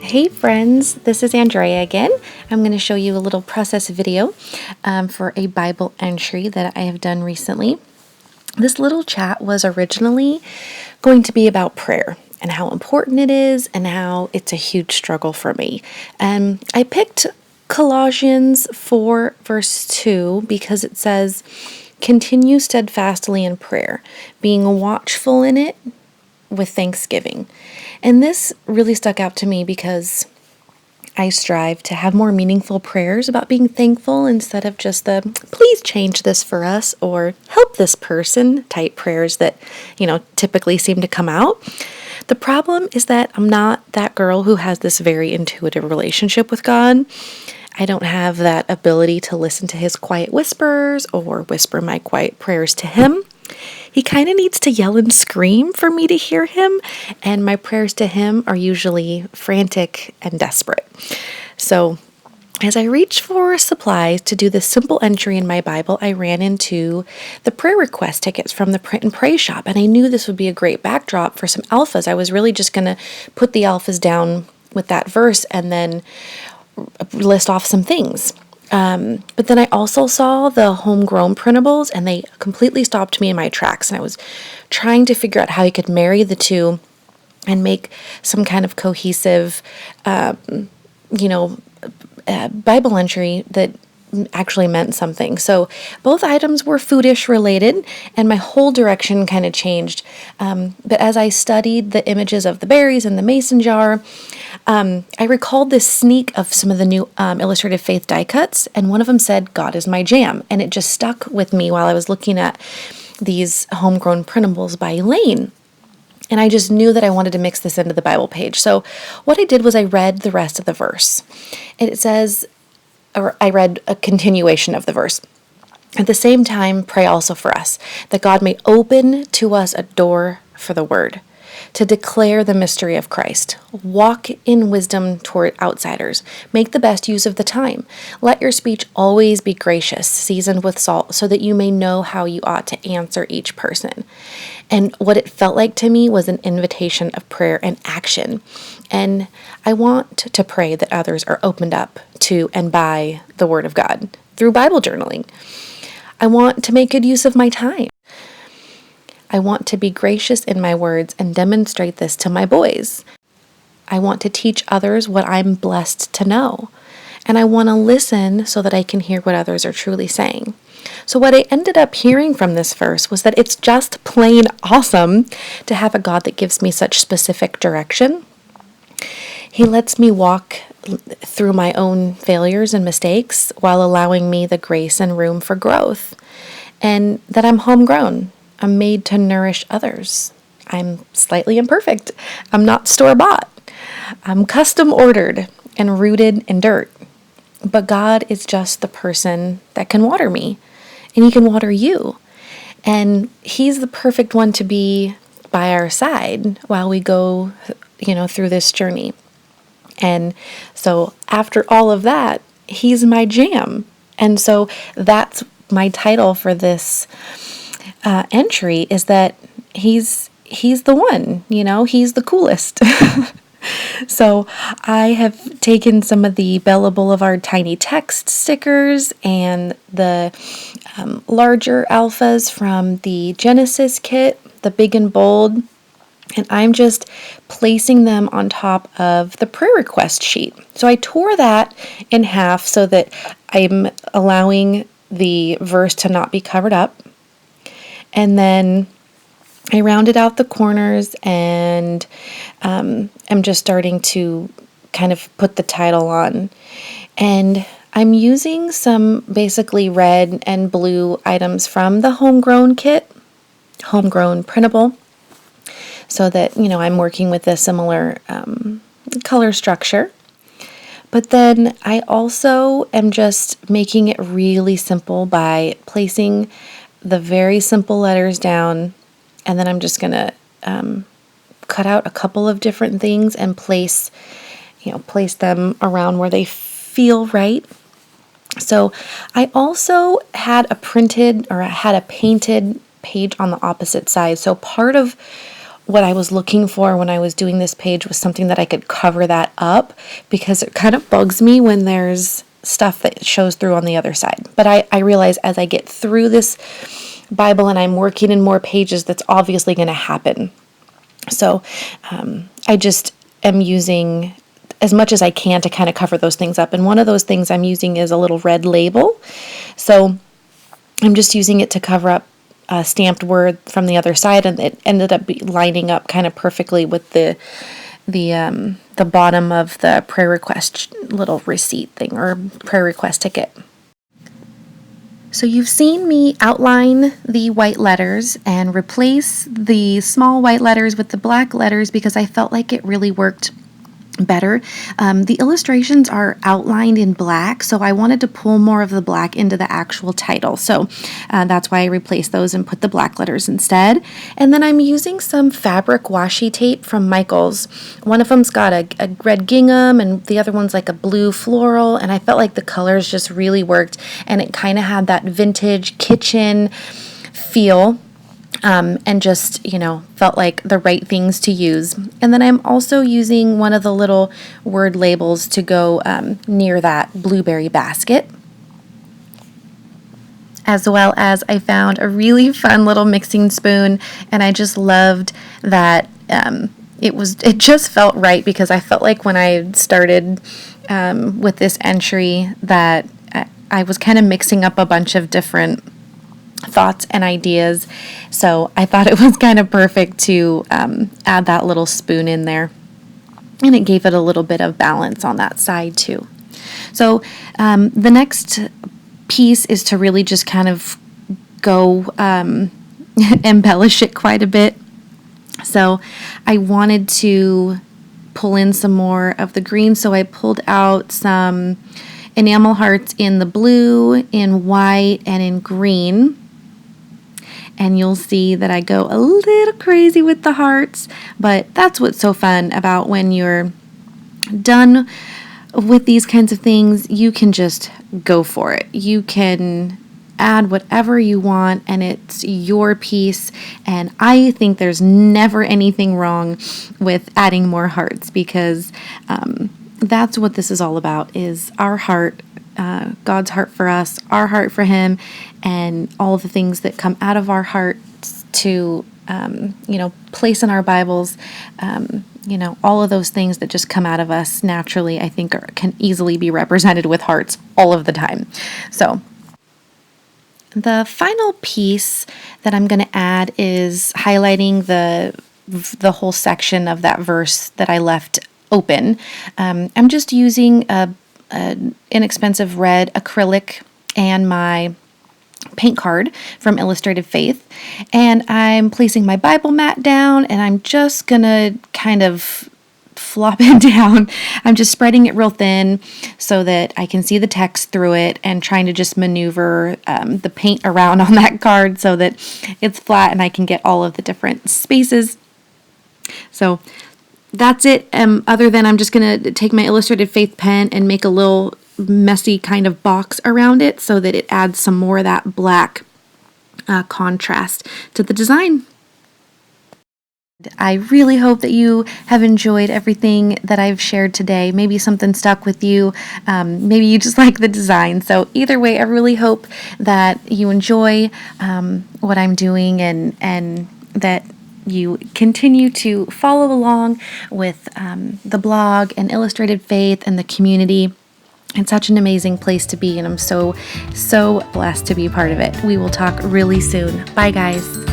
Hey friends, this is Andrea again. I'm going to show you a little process video for a Bible entry that I have done recently. This little chat was originally going to be about prayer and how important it is and how it's a huge struggle for me. And I picked Colossians 4 verse 2 because it says, "Continue steadfastly in prayer, being watchful in it with thanksgiving." And this really stuck out to me because I strive to have more meaningful prayers about being thankful instead of just the "please change this for us" or "help this person" type prayers that, typically seem to come out. The problem is that I'm not that girl who has this very intuitive relationship with God. I don't have that ability to listen to his quiet whispers or whisper my quiet prayers to him. He kind of needs to yell and scream for me to hear him, and my prayers to him are usually frantic and desperate. So, as I reached for supplies to do this simple entry in my Bible, I ran into the prayer request tickets from the Print and Pray shop, and I knew this would be a great backdrop for some alphas. I was really just going to put the alphas down with that verse and then list off some things. But then I also saw the homegrown printables, and they completely stopped me in my tracks. And I was trying to figure out how you could marry the two and make some kind of cohesive, Bible entry that actually meant something. So both items were foodish related, and my whole direction kind of changed. But as I studied the images of the berries and the mason jar, I recalled this sneak of some of the new Illustrated Faith die cuts, and one of them said, "God is my jam." And it just stuck with me while I was looking at these homegrown printables by Elaine. And I just knew that I wanted to mix this into the Bible page. So what I did was I read the rest of the verse. And it says, or I read a continuation of the verse. At the same time, pray also for us, that God may open to us a door for the word, to declare the mystery of Christ. Walk in wisdom toward outsiders. Make the best use of the time. Let your speech always be gracious, seasoned with salt, so that you may know how you ought to answer each person. And what it felt like to me was an invitation of prayer and action. And I want to pray that others are opened up to and by the Word of God through Bible journaling. I want to make good use of my time. I want to be gracious in my words and demonstrate this to my boys. I want to teach others what I'm blessed to know. And I want to listen so that I can hear what others are truly saying. So what I ended up hearing from this verse was that it's just plain awesome to have a God that gives me such specific direction. He lets me walk through my own failures and mistakes while allowing me the grace and room for growth. And that I'm homegrown. I'm made to nourish others. I'm slightly imperfect. I'm not store-bought. I'm custom ordered and rooted in dirt. But God is just the person that can water me. And he can water you. And he's the perfect one to be by our side while we go, through this journey. And so after all of that, he's my jam. And so that's my title for this entry, is that he's the one, he's the coolest. So I have taken some of the Bella Boulevard tiny text stickers and the larger alphas from the Genesis kit, the big and bold, and I'm just placing them on top of the prayer request sheet. So I tore that in half so that I'm allowing the verse to not be covered up. And then I rounded out the corners and I'm just starting to kind of put the title on. And I'm using some basically red and blue items from the homegrown kit, homegrown printable, so that, I'm working with a similar color structure. But then I also am just making it really simple by placing the very simple letters down, and then I'm just going to cut out a couple of different things and place them around where they feel right. So I also had a painted page on the opposite side. So part of what I was looking for when I was doing this page was something that I could cover that up, because it kind of bugs me when there's stuff that shows through on the other side. But I realize as I get through this Bible and I'm working in more pages, that's obviously going to happen. So I just am using as much as I can to kind of cover those things up. And one of those things I'm using is a little red label. So I'm just using it to cover up a stamped word from the other side, and it ended up lining up kind of perfectly with the bottom of the prayer request little receipt thing, or prayer request ticket. So you've seen me outline the white letters and replace the small white letters with the black letters because I felt like it really worked better. The illustrations are outlined in black, so I wanted to pull more of the black into the actual title. So that's why I replaced those and put the black letters instead. And then I'm using some fabric washi tape from Michael's. One of them's got a red gingham and the other one's like a blue floral, and I felt like the colors just really worked, and it kind of had that vintage kitchen feel. And just, felt like the right things to use. And then I'm also using one of the little word labels to go near that blueberry basket. As well as I found a really fun little mixing spoon, and I just loved that it just felt right, because I felt like when I started with this entry that I was kind of mixing up a bunch of different thoughts and ideas, so I thought it was kind of perfect to add that little spoon in there, and it gave it a little bit of balance on that side too. So the next piece is to really just kind of go embellish it quite a bit. So I wanted to pull in some more of the green, so I pulled out some enamel hearts in the blue, in white, and in green. And you'll see that I go a little crazy with the hearts, but that's what's so fun about when you're done with these kinds of things. You can just go for it. You can add whatever you want, and it's your piece. And I think there's never anything wrong with adding more hearts, because that's what this is all about, is our heart, God's heart for us, our heart for Him, and all the things that come out of our hearts to, place in our Bibles. All of those things that just come out of us naturally, I think can easily be represented with hearts all of the time. So the final piece that I'm going to add is highlighting the whole section of that verse that I left open. I'm just using an inexpensive red acrylic and my paint card from Illustrated Faith, and I'm placing my Bible mat down, and I'm just gonna kind of flop it down. I'm just spreading it real thin so that I can see the text through it, and trying to just maneuver the paint around on that card so that it's flat and I can get all of the different spaces. So that's it. Other than I'm just going to take my Illustrated Faith pen and make a little messy kind of box around it so that it adds some more of that black contrast to the design. I really hope that you have enjoyed everything that I've shared today. Maybe something stuck with you. Maybe you just like the design. So either way, I really hope that you enjoy what I'm doing, and that you continue to follow along with the blog and Illustrated Faith and the community. It's such an amazing place to be, and I'm so blessed to be a part of it. We will talk really soon. Bye, guys.